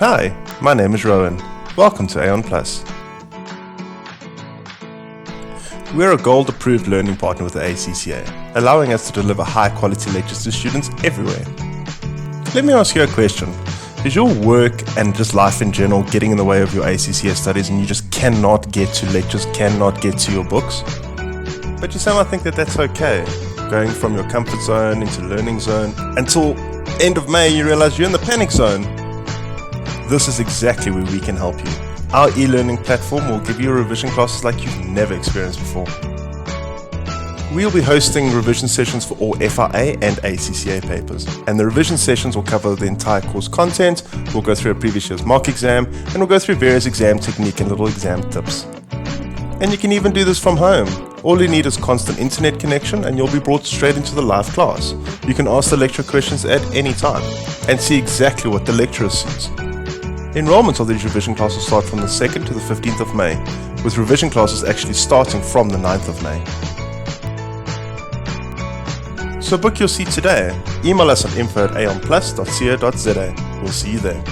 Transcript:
Hi, my name is Rowan. Welcome to Aeon Plus. We're a gold-approved learning partner with the ACCA, allowing us to deliver high-quality lectures to students everywhere. Let me ask you a question. Is your work and just life in general getting in the way of your ACCA studies and you just cannot get to lectures, cannot get to your books? But you somehow think that that's okay. Going from your comfort zone into learning zone until end of May you realize you're in the panic zone. This is exactly where we can help you. Our e-learning platform will give you revision classes like you've never experienced before. We'll be hosting revision sessions for all FRA and ACCA papers, and the revision sessions will cover the entire course content. We'll go through a previous year's mock exam, and we'll go through various exam technique and little exam tips. And you can even do this from home. All you need is constant internet connection and you'll be brought straight into the live class. You can ask the lecturer questions at any time and see exactly what the lecturer sees. Enrollment of these revision classes start from the 2nd to the 15th of May, with revision classes actually starting from the 9th of May. So book your seat today. Email us at info@aeonplus.co.za. We'll see you there.